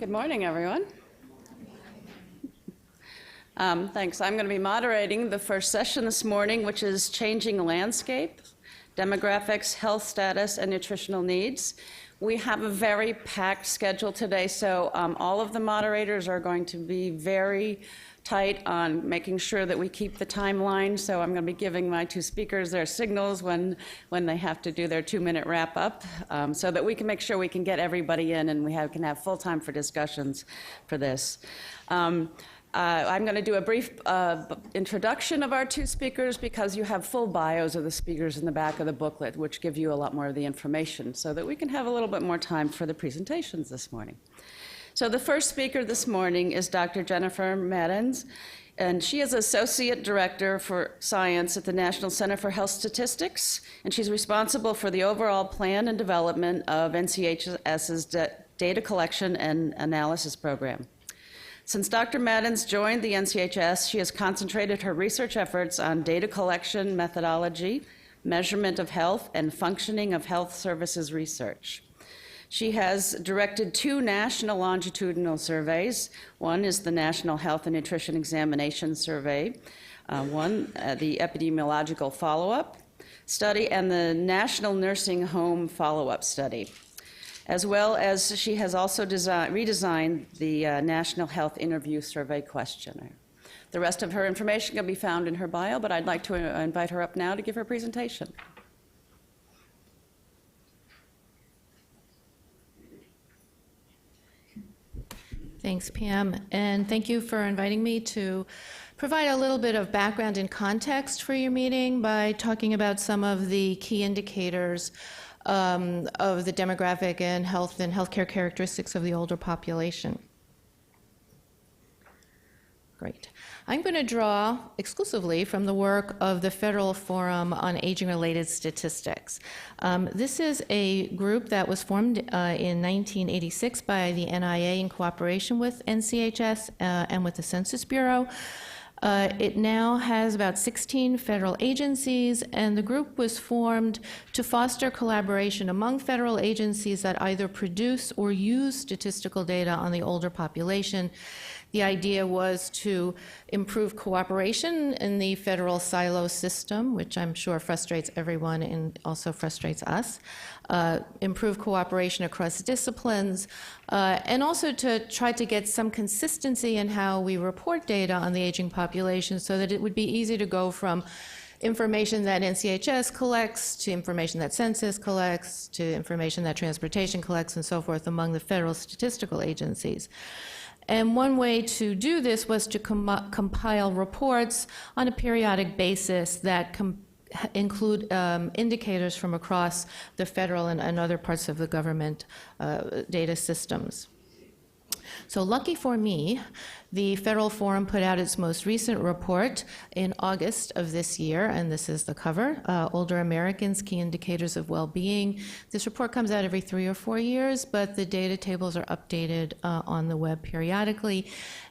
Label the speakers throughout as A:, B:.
A: Good morning, everyone. Thanks. I'm going to be moderating the first session this morning, which is Changing Landscape, Demographics, Health Status, and Nutritional Needs. We have a very packed schedule today, so all of the moderators are going to be very tight on making sure that we keep the timeline. So I'm going to be giving my two speakers their signals when they have to do their 2-minute wrap up, so that we can make sure we can get everybody in and we can have full time for discussions for this. I'm going to do a brief introduction of our two speakers because you have full bios of the speakers in the back of the booklet, which give you a lot more of the information so that we can have a little bit more time for the presentations this morning. So the first speaker this morning is Dr. Jennifer Madans, and she is Associate Director for Science at the National Center for Health Statistics, and she's responsible for the overall plan and development of NCHS's data collection and analysis program. Since Dr. Madans joined the NCHS, she has concentrated her research efforts on data collection methodology, measurement of health, and functioning of health services research. She has directed 2 national longitudinal surveys. One is the National Health and Nutrition Examination Survey, the Epidemiological Follow-Up Study, and the National Nursing Home Follow-Up Study, as well as she has also redesigned the National Health Interview Survey Questionnaire. The rest of her information can be found in her bio, but I'd like to invite her up now to give her presentation.
B: Thanks, Pam, and thank you for inviting me to provide a little bit of background and context for your meeting by talking about some of the key indicators of the demographic and healthcare characteristics of the older population. Great. I'm going to draw exclusively from the work of the Federal Forum on Aging-Related Statistics. This is a group that was formed in 1986 by the NIA in cooperation with NCHS and with the Census Bureau. It now has about 16 federal agencies, and the group was formed to foster collaboration among federal agencies that either produce or use statistical data on the older population. The idea was to improve cooperation in the federal silo system, which I'm sure frustrates everyone and also frustrates us, improve cooperation across disciplines, and also to try to get some consistency in how we report data on the aging population so that it would be easy to go from information that NCHS collects to information that Census collects to information that Transportation collects and so forth among the federal statistical agencies. And one way to do this was to compile reports on a periodic basis that include indicators from across the federal and other parts of the government data systems. So lucky for me, the Federal Forum put out its most recent report in August of this year, and this is the cover, Older Americans, Key Indicators of Well-Being. This report comes out every 3 or 4 years, but the data tables are updated on the web periodically.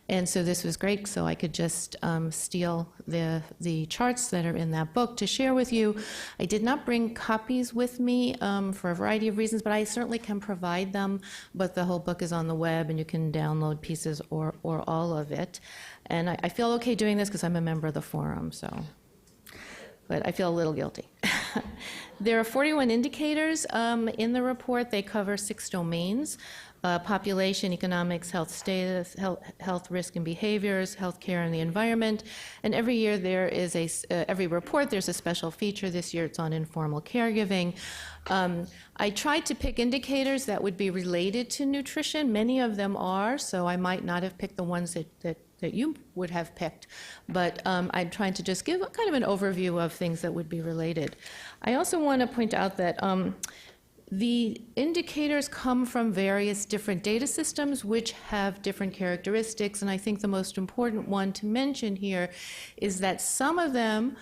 B: And so this was great, so I could just steal the charts that are in that book to share with you. I did not bring copies with me for a variety of reasons, but I certainly can provide them. But the whole book is on the web, and you can download pieces or all of it. And I feel okay doing this because I'm a member of the forum, so. But I feel a little guilty. There are 41 indicators in the report. They cover 6 domains. Population, economics, health status, health risk and behaviors, healthcare and the environment. And every year there is every report there's a special feature. This year it's on informal caregiving. I tried to pick indicators that would be related to nutrition. Many of them are, so I might not have picked the ones that you would have picked, but I'm trying to just give kind of an overview of things that would be related. I also want to point out that the indicators come from various different data systems which have different characteristics, and I think the most important one to mention here is that some of them,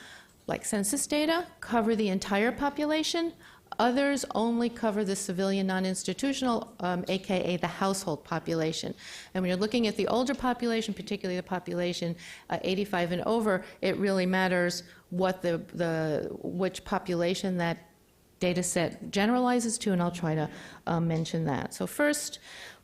B: like census data, cover the entire population. Others only cover the civilian non-institutional, aka the household population. And when you're looking at the older population, particularly the population 85 and over, it really matters what which population that data set generalizes to, and I'll try to mention that. So first,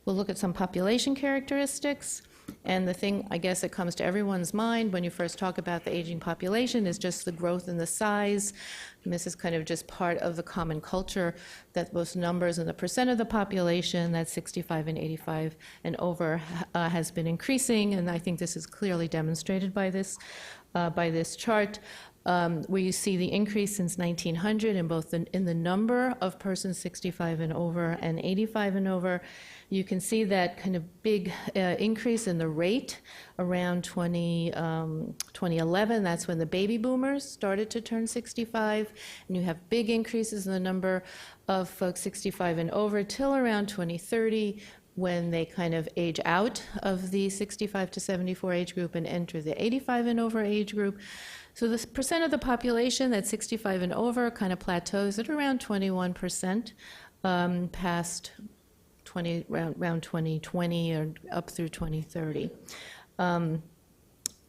B: We'll look at some population characteristics. And the thing, I guess, that comes to everyone's mind when you first talk about the aging population is just the growth in the size. And this is kind of just part of the common culture that those numbers and the percent of the population that's 65 and 85 and over has been increasing. And I think this is clearly demonstrated by this chart. Where you see the increase since 1900 in both in the number of persons 65 and over and 85 and over. You can see that kind of big increase in the rate around 2011. That's when the baby boomers started to turn 65. And you have big increases in the number of folks 65 and over till around 2030, when they kind of age out of the 65 to 74 age group and enter the 85 and over age group. So the percent of the population that's 65 and over kind of plateaus at around 21% past around 2020 or up through 2030. The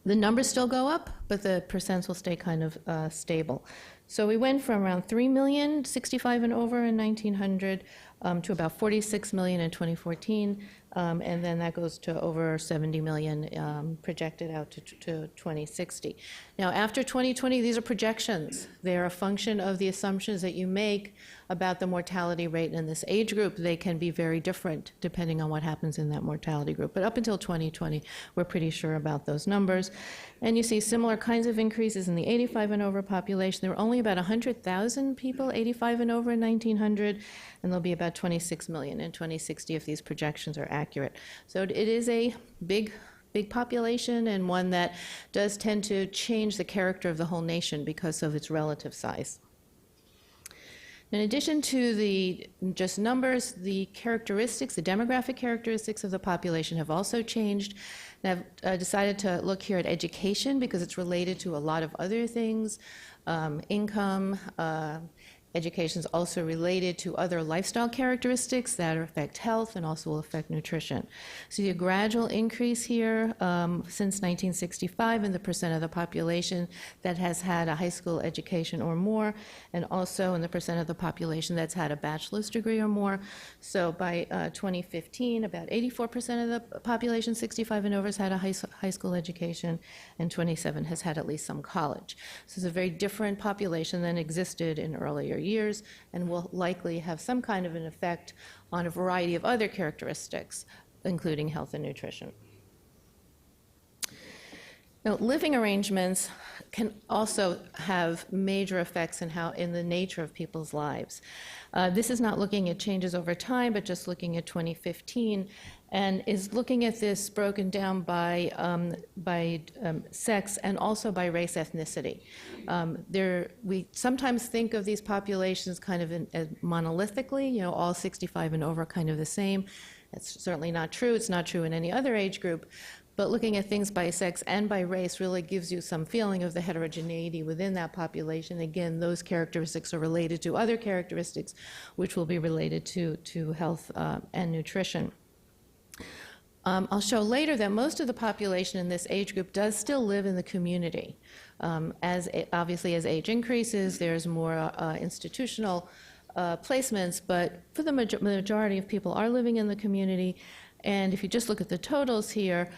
B: numbers still go up, but the percents will stay kind of stable. So we went from around 3 million 65 and over in 1900 to about 46 million in 2014, and then that goes to over 70 million projected out to 2060. Now, after 2020, these are projections. They're a function of the assumptions that you make about the mortality rate in this age group. They can be very different depending on what happens in that mortality group. But up until 2020, we're pretty sure about those numbers. And you see similar kinds of increases in the 85 and over population. There were only about 100,000 people 85 and over in 1900, and there'll be about 26 million in 2060 if these projections are accurate. So it is a big population, and one that does tend to change the character of the whole nation because of its relative size. In addition to the just numbers, the characteristics, the demographic characteristics of the population have also changed. And I've decided to look here at education because it's related to a lot of other things, income. Education is also related to other lifestyle characteristics that affect health and also will affect nutrition. So you see a gradual increase here since 1965 in the percent of the population that has had a high school education or more, and also in the percent of the population that's had a bachelor's degree or more. So by 2015, about 84% of the population 65 and over has had a high school education, and 27% has had at least some college. So it's a very different population than existed in earlier years, and will likely have some kind of an effect on a variety of other characteristics, including health and nutrition. Now, living arrangements can also have major effects in the nature of people's lives. This is not looking at changes over time, but just looking at 2015, and is looking at this broken down by sex and also by race ethnicity. We sometimes think of these populations kind of as monolithically, all 65 and over kind of the same. That's certainly not true. It's not true in any other age group. But looking at things by sex and by race really gives you some feeling of the heterogeneity within that population. Again, those characteristics are related to other characteristics, which will be related to health and nutrition. I'll show later that most of the population in this age group does still live in the community. Obviously, as age increases, there's more institutional placements, but for the majority of people are living in the community. And if you just look at the totals here,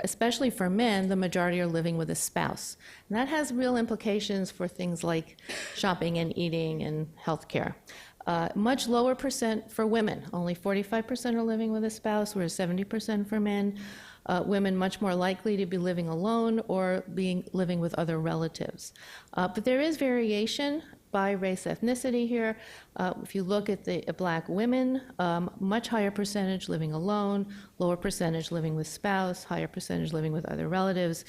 B: especially for men, the majority are living with a spouse. And that has real implications for things like shopping and eating and healthcare. Much lower percent for women. Only 45% are living with a spouse, whereas 70% for men. Women much more likely to be living alone or living with other relatives. But there is variation by race ethnicity here. If you look at the black women, much higher percentage living alone, lower percentage living with spouse, higher percentage living with other relatives,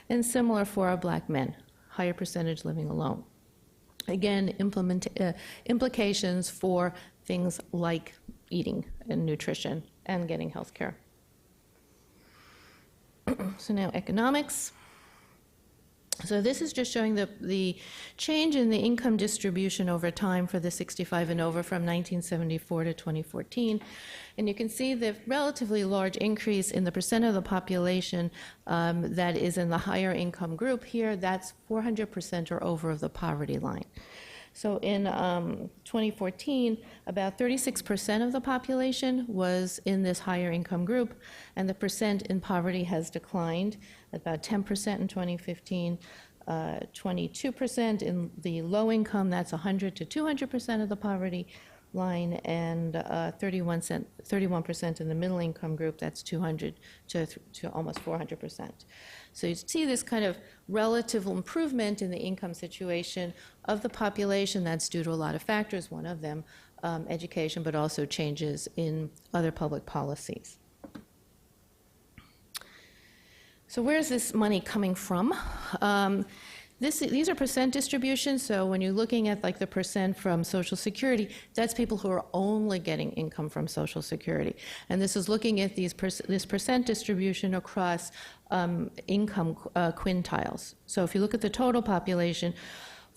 B: and similar for our black men, higher percentage living alone. Again, implications for things like eating and nutrition and getting health care. So now economics. So this is just showing the change in the income distribution over time for the 65 and over from 1974 to 2014. And you can see the relatively large increase in the percent of the population that is in the higher income group here. That's 400% or over of the poverty line. So in 2014, about 36% of the population was in this higher income group, and the percent in poverty has declined, about 10% in 2015, 22% in the low income, that's 100 to 200% of the poverty line, and 31% in the middle income group, that's 200 to almost 400%. So you see this kind of relative improvement in the income situation of the population. That's due to a lot of factors, one of them education, but also changes in other public policies. So where's this money coming from? These are percent distributions, so when you're looking at like the percent from Social Security, that's people who are only getting income from Social Security. And this is looking at this percent distribution across income quintiles. So if you look at the total population,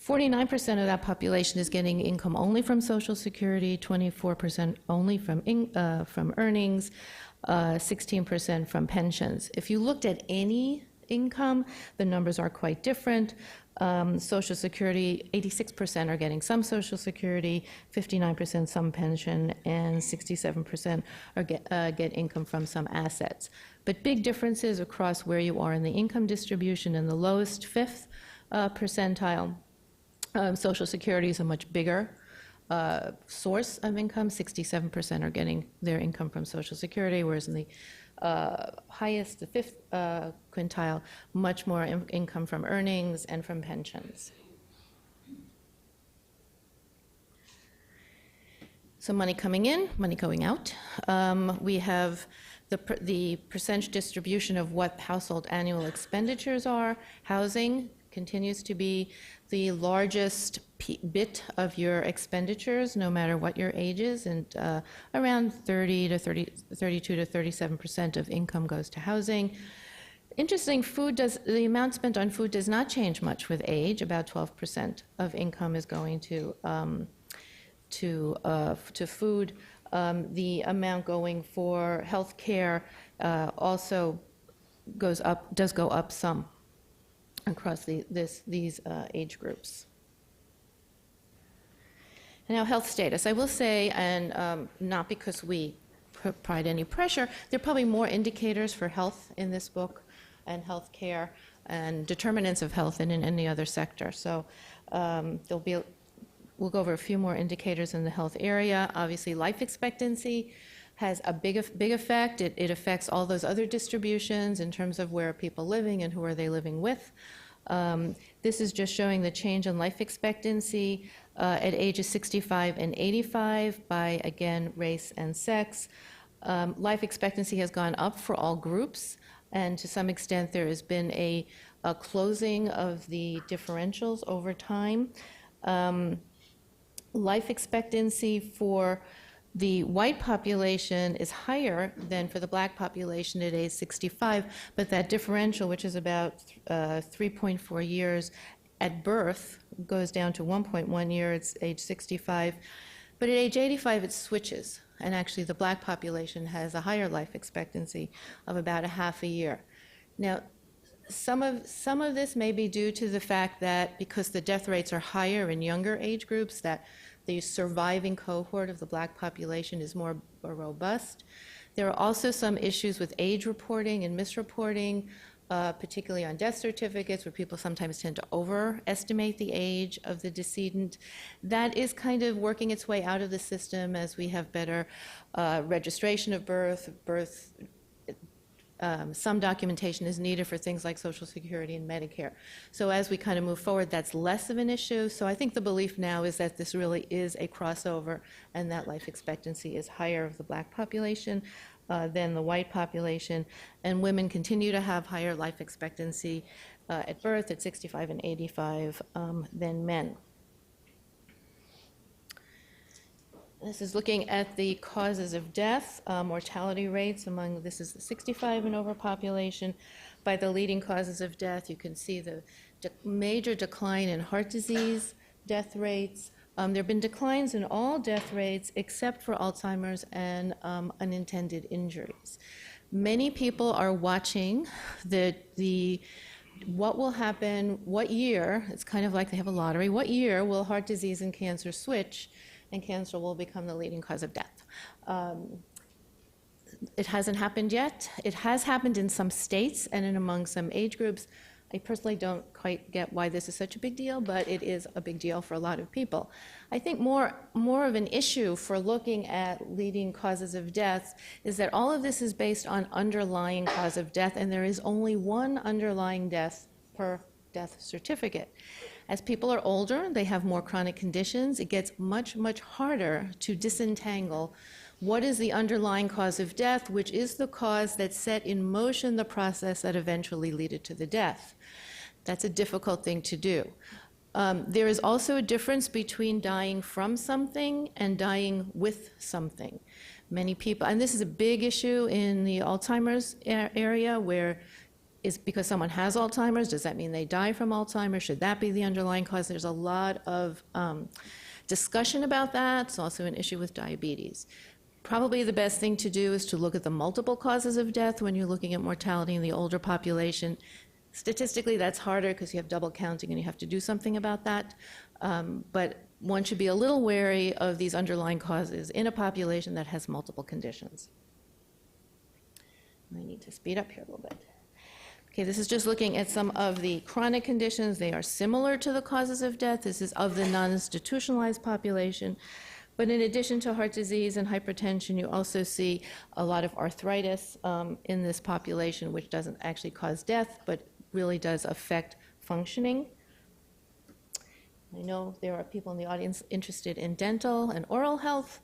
B: 49% of that population is getting income only from Social Security, 24% only from earnings, 16% from pensions. If you looked at any income, the numbers are quite different. Social Security, 86% are getting some Social Security, 59% some pension, and 67% get income from some assets. But big differences across where you are in the income distribution. In the lowest fifth percentile, Social Security is a much bigger source of income. 67% are getting their income from Social Security, whereas in the highest, the fifth quintile, much more income from earnings and from pensions. So money coming in, money going out. We have the percentage distribution of what household annual expenditures are. Housing continues to be the largest bit of your expenditures, no matter what your age is, and around 32 to 37% of income goes to housing. Interesting, the amount spent on food does not change much with age. About 12% of income is going to food. The amount going for health care also does go up some across these age groups. Now, health status. I will say, and not because we provide any pressure, there are probably more indicators for health in this book and health care and determinants of health than in any other sector. So we'll go over a few more indicators in the health area. Obviously, life expectancy has a big effect. It affects all those other distributions in terms of where are people living and who are they living with. This is just showing the change in life expectancy at ages 65 and 85 by, again, race and sex. Life expectancy has gone up for all groups, and to some extent there has been a closing of the differentials over time. Life expectancy for the white population is higher than for the black population at age 65, but that differential, which is about 3.4 years at birth, goes down to 1.1 years at age 65. But at age 85, it switches, and actually the black population has a higher life expectancy of about a half a year. Now, some of this may be due to the fact that because the death rates are higher in younger age groups, that the surviving cohort of the black population is more robust. There are also some issues with age reporting and misreporting, particularly on death certificates, where people sometimes tend to overestimate the age of the decedent. That is kind of working its way out of the system as we have better registration of birth. Some documentation is needed for things like Social Security and Medicare. So as we kind of move forward, that's less of an issue. So I think the belief now is that this really is a crossover, and that life expectancy is higher of the black population than the white population. And women continue to have higher life expectancy at birth at 65 and 85 than men. This is looking at the causes of death, mortality rates among, this is the 65 and over population. By the leading causes of death, you can see the major decline in heart disease death rates. There have been declines in all death rates except for Alzheimer's and unintended injuries. Many people are watching the what will happen, what year, it's kind of like they have a lottery, what year will heart disease and cancer switch, and cancer will become the leading cause of death? It hasn't happened yet. It has happened in some states and in among some age groups. I personally don't quite get why this is such a big deal, but it is a big deal for a lot of people. I think more of an issue for looking at leading causes of death is that all of this is based on underlying cause of death, and there is only one underlying death per death certificate. As people are older, they have more chronic conditions. It gets much, much harder to disentangle what is the underlying cause of death, which is the cause that set in motion the process that eventually led to the death. That's a difficult thing to do. There is also a difference between dying from something and dying with something. Many people, and this is a big issue in the Alzheimer's area, where is because someone has Alzheimer's, does that mean they die from Alzheimer's? Should that be the underlying cause? There's a lot of discussion about that. It's also an issue with diabetes. Probably the best thing to do is to look at the multiple causes of death when you're looking at mortality in the older population. Statistically, that's harder because you have double counting and you have to do something about that. But one should be a little wary of these underlying causes in a population that has multiple conditions. I need to speed up here a little bit. Okay, this is just looking at some of the chronic conditions. They are similar to the causes of death. This is of the non-institutionalized population. But in addition to heart disease and hypertension, you also see a lot of arthritis in this population, which doesn't actually cause death, but really does affect functioning. I know there are people in the audience interested in dental and oral health.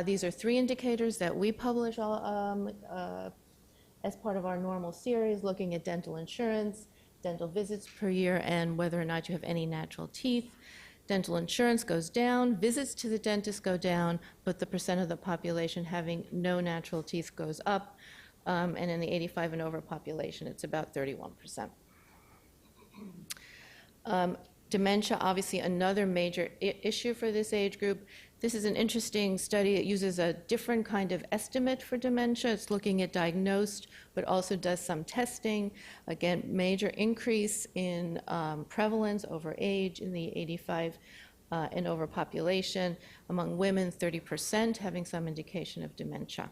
B: These are 3 indicators that we publish as part of our normal series, looking at dental insurance, dental visits per year, and whether or not you have any natural teeth. Dental insurance goes down, visits to the dentist go down, but the percent of the population having no natural teeth goes up, and in the 85 and over population, it's about 31%. Dementia, obviously another major issue for this age group. This is an interesting study. It uses a different kind of estimate for dementia. It's looking at diagnosed, but also does some testing. Again, major increase in prevalence over age in the 85 and over population. Among women, 30% having some indication of dementia.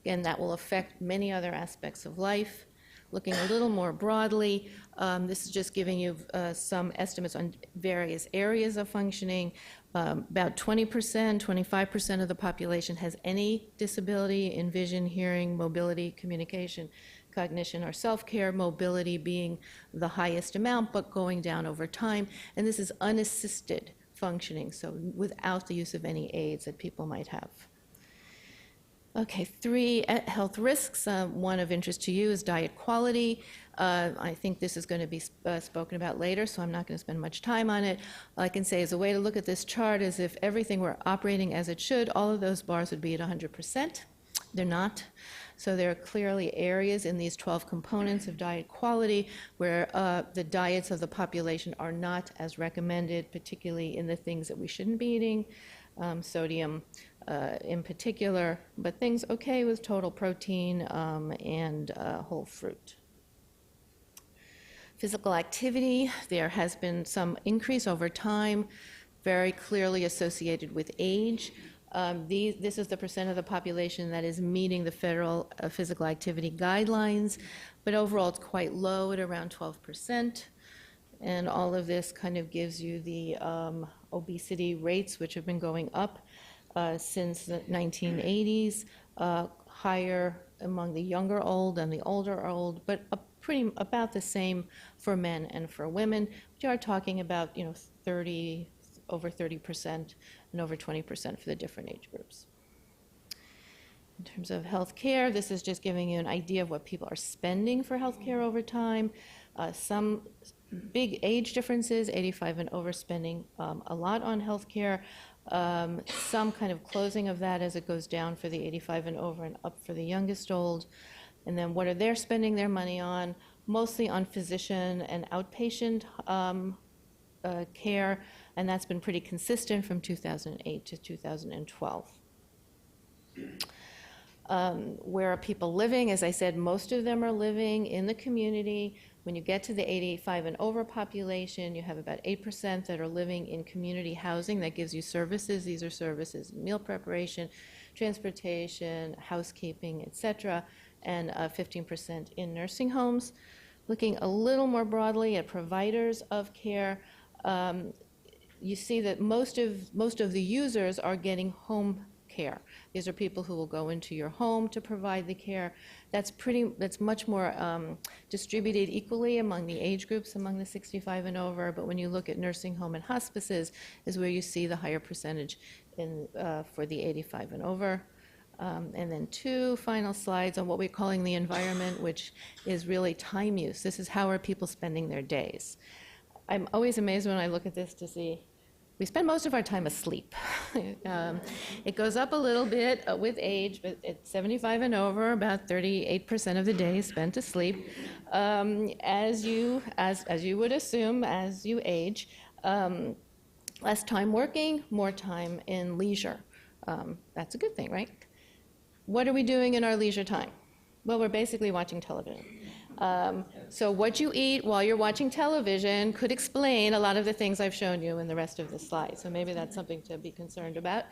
B: Again, that will affect many other aspects of life. Looking a little more broadly, this is just giving you some estimates on various areas of functioning. About 20%, 25% of the population has any disability in vision, hearing, mobility, communication, cognition, or self-care, mobility being the highest amount, but going down over time. And this is unassisted functioning, so without the use of any aids that people might have. Okay, 3 health risks. One of interest to you is diet quality. I think this is going to be spoken about later, so I'm not going to spend much time on it. All I can say is a way to look at this chart is if everything were operating as it should, all of those bars would be at 100%. They're not. So there are clearly areas in these 12 components of diet quality where the diets of the population are not as recommended, particularly in the things that we shouldn't be eating, sodium in particular, but things okay with total protein and whole fruit. Physical activity, there has been some increase over time, very clearly associated with age. This is the percent of the population that is meeting the federal physical activity guidelines, but overall it's quite low at around 12%. And all of this kind of gives you the obesity rates, which have been going up since the 1980s, higher among the younger old and the older old, but about the same for men and for women. We are talking about, over 30% and over 20% for the different age groups. In terms of health care, this is just giving you an idea of what people are spending for health care over time. Some big age differences, 85 and over spending a lot on health care. Some kind of closing of that as it goes down for the 85 and over and up for the youngest old. And then what are they spending their money on? Mostly on physician and outpatient care, and that's been pretty consistent from 2008 to 2012. Where are people living? As I said, most of them are living in the community. When you get to the 85 and over population, you have about 8% that are living in community housing. That gives you services. These are services, meal preparation, transportation, housekeeping, et cetera, and 15% in nursing homes. Looking a little more broadly at providers of care, you see that most of the users are getting home care. These are people who will go into your home to provide the care. That's much more distributed equally among the age groups, among the 65 and over. But when you look at nursing home and hospices, is where you see the higher percentage for the 85 and over. And then 2 final slides on what we're calling the environment, which is really time use. This is how are people spending their days. I'm always amazed when I look at this to see we spend most of our time asleep. It goes up a little bit with age, but at 75 and over, about 38% of the day is spent asleep. As you would assume, as you age, less time working, more time in leisure. That's a good thing, right? What are we doing in our leisure time? Well, we're basically watching television. So what you eat while you're watching television could explain a lot of the things I've shown you in the rest of the slide. So maybe that's something to be concerned about.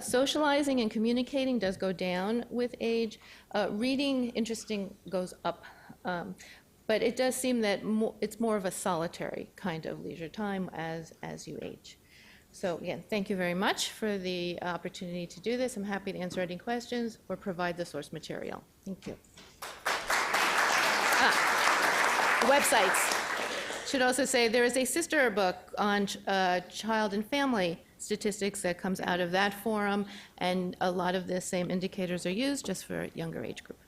B: Socializing and communicating does go down with age. Reading, interesting, goes up. But it does seem that it's more of a solitary kind of leisure time as you age. So again, thank you very much for the opportunity to do this. I'm happy to answer any questions or provide the source material. Thank you. Websites. Should also say there is a sister book on child and family statistics that comes out of that forum, and a lot of the same indicators are used just for a younger age group.